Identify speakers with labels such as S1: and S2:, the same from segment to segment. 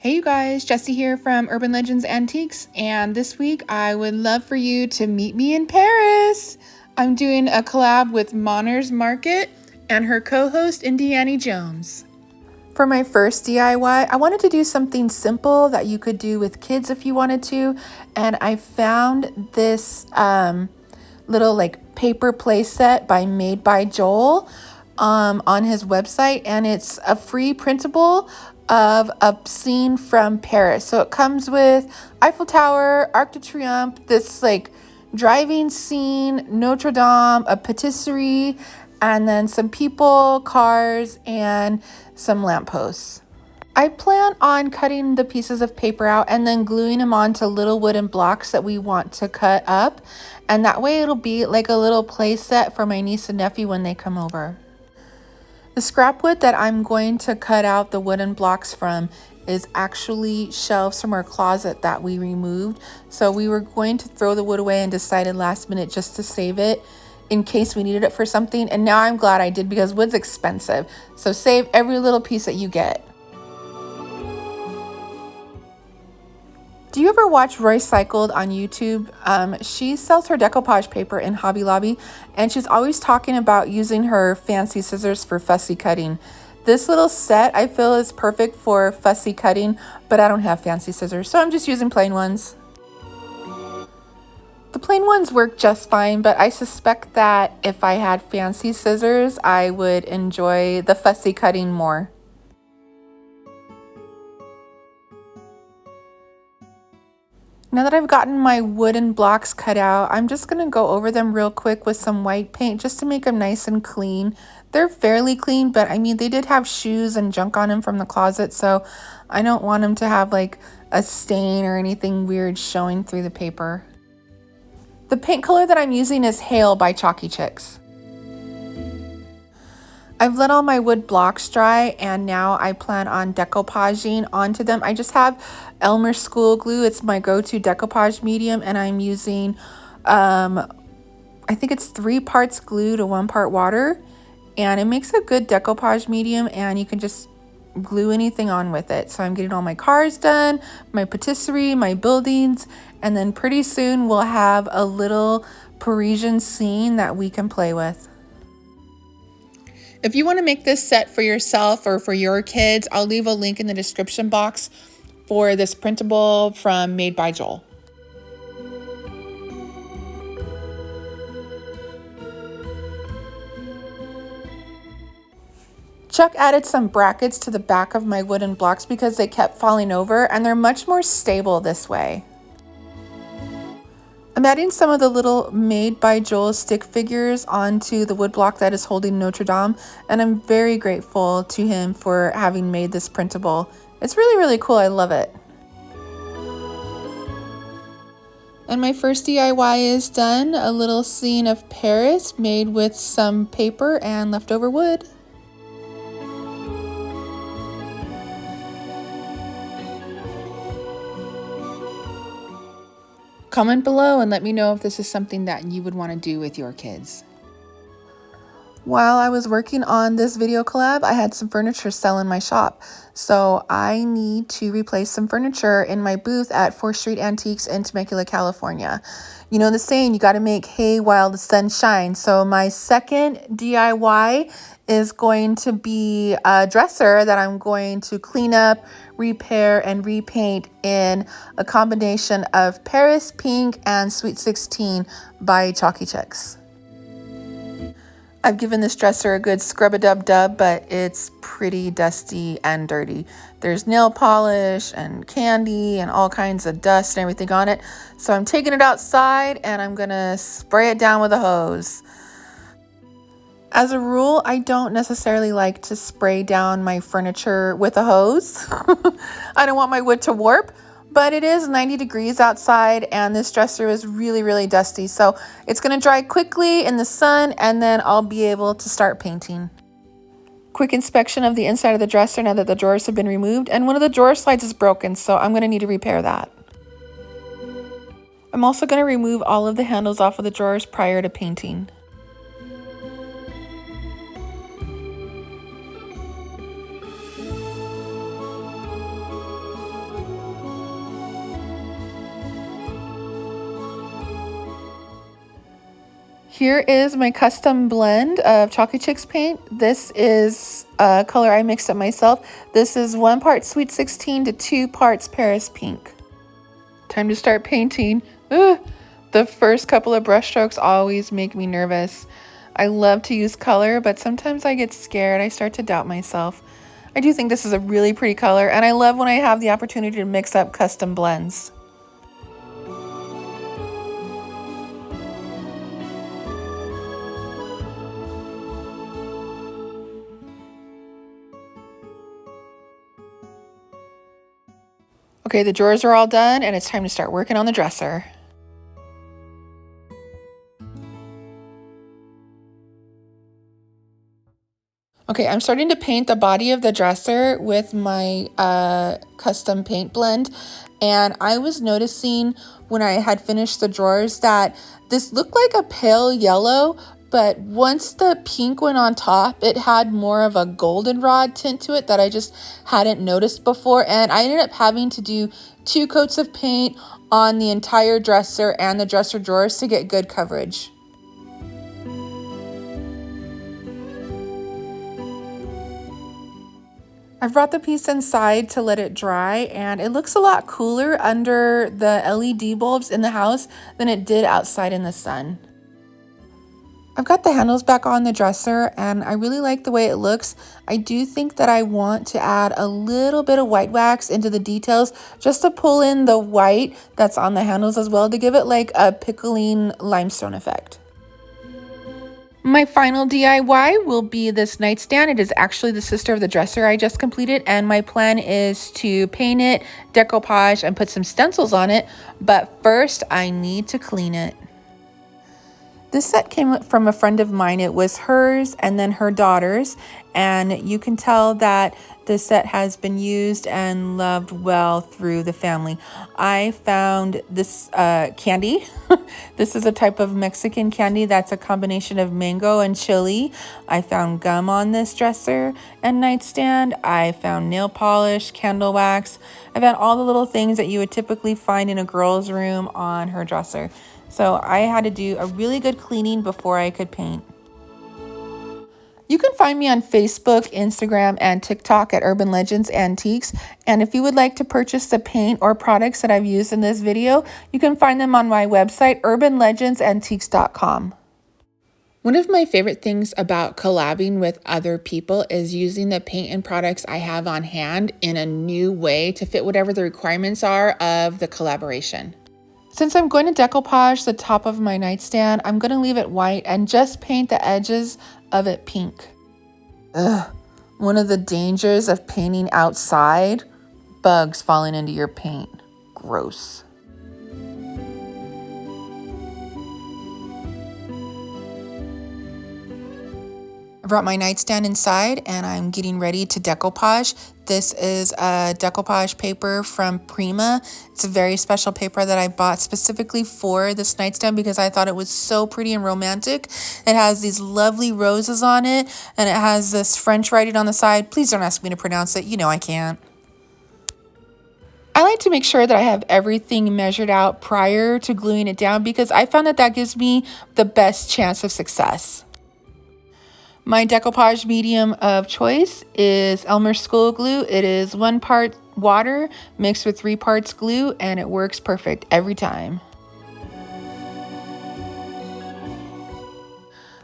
S1: Hey you guys, Jessie here from Urban Legends Antiques, and this week I would love for you to meet me in Paris. I'm doing a collab with Monners Market and her co-host Indiana Jones. For my first DIY, I wanted to do something simple that you could do with kids if you wanted to, and I found this little like paper play set by Made by Joel on his website, and it's a free printable of a scene from Paris. So it comes with Eiffel Tower, Arc de Triomphe, this like driving scene, Notre Dame, a patisserie, and then some people, cars, and some lampposts. I plan on cutting the pieces of paper out and then gluing them onto little wooden blocks that we want to cut up. And that way it'll be like a little play set for my niece and nephew when they come over. The scrap wood that I'm going to cut out the wooden blocks from is actually shelves from our closet that we removed. So we were going to throw the wood away and decided last minute just to save it in case we needed it for something. And now I'm glad I did because wood's expensive. So save every little piece that you get. Do you ever watch Roy Cycled on YouTube? She sells her decoupage paper in Hobby Lobby, and she's always talking about using her fancy scissors for fussy cutting. This little set I feel is perfect for fussy cutting, but I don't have fancy scissors, so I'm just using plain ones. The plain ones work just fine, but I suspect that if I had fancy scissors, I would enjoy the fussy cutting more. Now that I've gotten my wooden blocks cut out, I'm just going to go over them real quick with some white paint just to make them nice and clean. They're fairly clean, but I mean, they did have shoes and junk on them from the closet, so I don't want them to have like a stain or anything weird showing through the paper. The paint color that I'm using is Hail by Chalky Chicks. I've let all my wood blocks dry, and now I plan on decoupaging onto them. I just have Elmer School Glue. It's my go-to decoupage medium, and I'm using, I think it's 3 parts glue to 1 part water, and it makes a good decoupage medium, and you can just glue anything on with it. So I'm getting all my cars done, my patisserie, my buildings, and then pretty soon we'll have a little Parisian scene that we can play with. If you want to make this set for yourself or for your kids, I'll leave a link in the description box for this printable from Made by Joel. Chuck added some brackets to the back of my wooden blocks because they kept falling over, and they're much more stable this way. I'm adding some of the little Made by Joel stick figures onto the wood block that is holding Notre Dame, and I'm very grateful to him for having made this printable. It's really, really cool. I love it. And my first DIY is done, a little scene of Paris made with some paper and leftover wood. Comment below and let me know if this is something that you would want to do with your kids. While I was working on this video collab, I had some furniture sell in my shop. So I need to replace some furniture in my booth at 4th Street Antiques in Temecula, California. You know the saying, you got to make hay while the sun shines. So my second DIY is going to be a dresser that I'm going to clean up, repair, and repaint in a combination of Paris Pink and Sweet 16 by Chalky Chicks. I've given this dresser a good scrub-a-dub-dub, but it's pretty dusty and dirty. There's nail polish and candy and all kinds of dust and everything on it. So I'm taking it outside and I'm gonna spray it down with a hose. As a rule, I don't necessarily like to spray down my furniture with a hose. I don't want my wood to warp, but it is 90 degrees outside and this dresser is really, really dusty. So it's gonna dry quickly in the sun and then I'll be able to start painting. Quick inspection of the inside of the dresser now that the drawers have been removed, and one of the drawer slides is broken, so I'm gonna need to repair that. I'm also gonna remove all of the handles off of the drawers prior to painting. Here is my custom blend of Chocolate Chicks paint. This is a color I mixed up myself. This is 1 part Sweet 16 to 2 parts Paris Pink. Time to start painting. Ugh. The first couple of brush strokes always make me nervous. I love to use color, but sometimes I get scared. I start to doubt myself. I do think this is a really pretty color, and I love when I have the opportunity to mix up custom blends. Okay, the drawers are all done, and it's time to start working on the dresser. Okay, I'm starting to paint the body of the dresser with my custom paint blend, and I was noticing when I had finished the drawers that this looked like a pale yellow, but once the pink went on top, it had more of a goldenrod tint to it that I just hadn't noticed before, and I ended up having to do 2 coats of paint on the entire dresser and the dresser drawers to get good coverage. I've brought the piece inside to let it dry, and it looks a lot cooler under the LED bulbs in the house than it did outside in the sun. I've got the handles back on the dresser, and I really like the way it looks. I do think that I want to add a little bit of white wax into the details just to pull in the white that's on the handles as well to give it like a pickling limestone effect. My final DIY will be this nightstand. It is actually the sister of the dresser I just completed, and my plan is to paint it, decoupage, and put some stencils on it, but first I need to clean it. This set came from a friend of mine. It was hers and then her daughter's, and you can tell that this set has been used and loved well through the family. I found this candy. This is a type of Mexican candy that's a combination of mango and chili. I found gum on this dresser and nightstand. I found nail polish, candle wax. I found all the little things that you would typically find in a girl's room on her dresser. So I had to do a really good cleaning before I could paint. You can find me on Facebook, Instagram, and TikTok at Urban Legends Antiques. And if you would like to purchase the paint or products that I've used in this video, you can find them on my website, urbanlegendsantiques.com. One of my favorite things about collabing with other people is using the paint and products I have on hand in a new way to fit whatever the requirements are of the collaboration. Since I'm going to decoupage the top of my nightstand, I'm going to leave it white and just paint the edges of it pink. Ugh, one of the dangers of painting outside, bugs falling into your paint. Gross. I brought my nightstand inside and I'm getting ready to decoupage. This is a decoupage paper from Prima. It's a very special paper that I bought specifically for this nightstand because I thought it was so pretty and romantic. It has these lovely roses on it and it has this French writing on the side. Please don't ask me to pronounce it. You know I can't. I like to make sure that I have everything measured out prior to gluing it down because I found that that gives me the best chance of success. My decoupage medium of choice is Elmer's School Glue. It is 1 part water mixed with 3 parts glue, and it works perfect every time.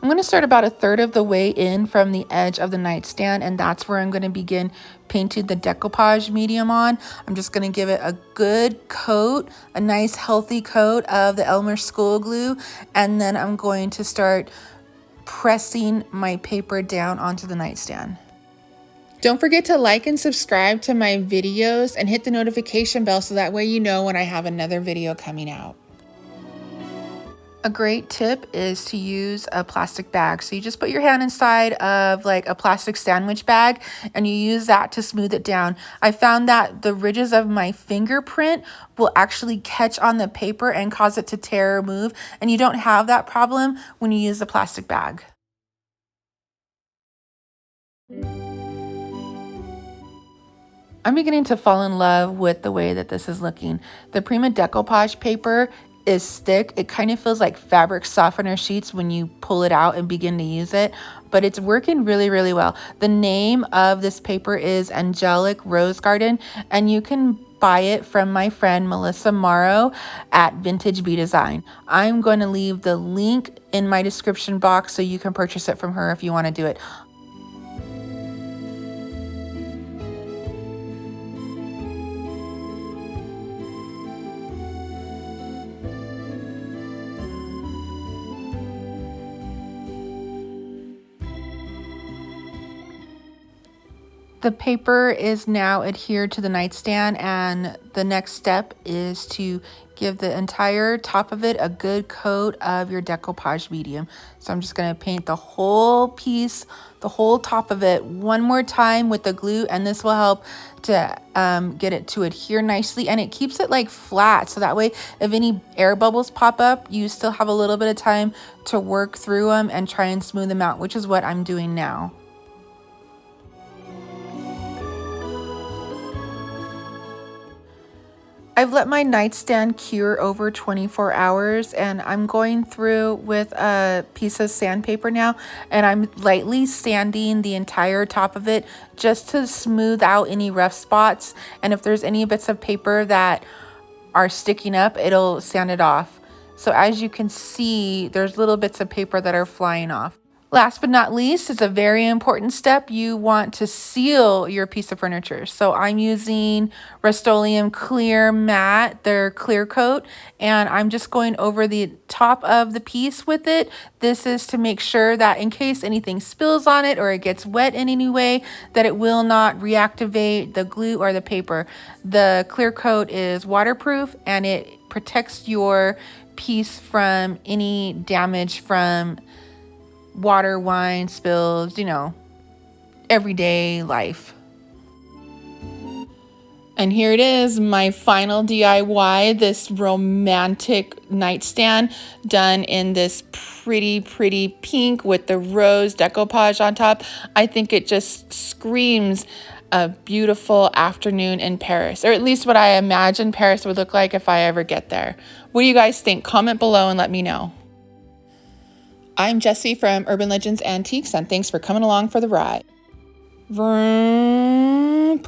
S1: I'm going to start about 1/3 of the way in from the edge of the nightstand, and that's where I'm going to begin painting the decoupage medium on. I'm just going to give it a good coat, a nice healthy coat of the Elmer's School Glue, and then I'm going to start pressing my paper down onto the nightstand. Don't forget to like and subscribe to my videos and hit the notification bell so that way you know when I have another video coming out. A great tip is to use a plastic bag. So you just put your hand inside of like a plastic sandwich bag and you use that to smooth it down. I found that the ridges of my fingerprint will actually catch on the paper and cause it to tear or move. And you don't have that problem when you use the plastic bag. I'm beginning to fall in love with the way that this is looking. The Prima decoupage paper is thick. It kind of feels like fabric softener sheets when you pull it out and begin to use it, but it's working really, really well. The name of this paper is Angelic Rose Garden, and you can buy it from my friend Melissa Morrow at Vintage Bee Design. I'm going to leave the link in my description box so you can purchase it from her if you want to do it. The paper is now adhered to the nightstand, and the next step is to give the entire top of it a good coat of your decoupage medium. So I'm just going to paint the whole piece, the whole top of it one more time with the glue, and this will help to get it to adhere nicely, and it keeps it like flat, so that way if any air bubbles pop up, you still have a little bit of time to work through them and try and smooth them out, which is what I'm doing now. I've let my nightstand cure over 24 hours, and I'm going through with a piece of sandpaper now, and I'm lightly sanding the entire top of it just to smooth out any rough spots. And if there's any bits of paper that are sticking up, it'll sand it off. So as you can see, there's little bits of paper that are flying off. Last but not least, it's a very important step. You want to seal your piece of furniture. So I'm using Rust-Oleum Clear Matte, their clear coat, and I'm just going over the top of the piece with it. This is to make sure that in case anything spills on it or it gets wet in any way, that it will not reactivate the glue or the paper. The clear coat is waterproof, and it protects your piece from any damage from water, wine, spills, you know, everyday life. And here it is, my final DIY, this romantic nightstand done in this pretty pink with the rose decoupage on top. I think it just screams a beautiful afternoon in Paris, or at least what I imagine Paris would look like if I ever get there. What do you guys think? Comment below and let me know. I'm Jessie from Urban Legends Antiques, and thanks for coming along for the ride. Vroom.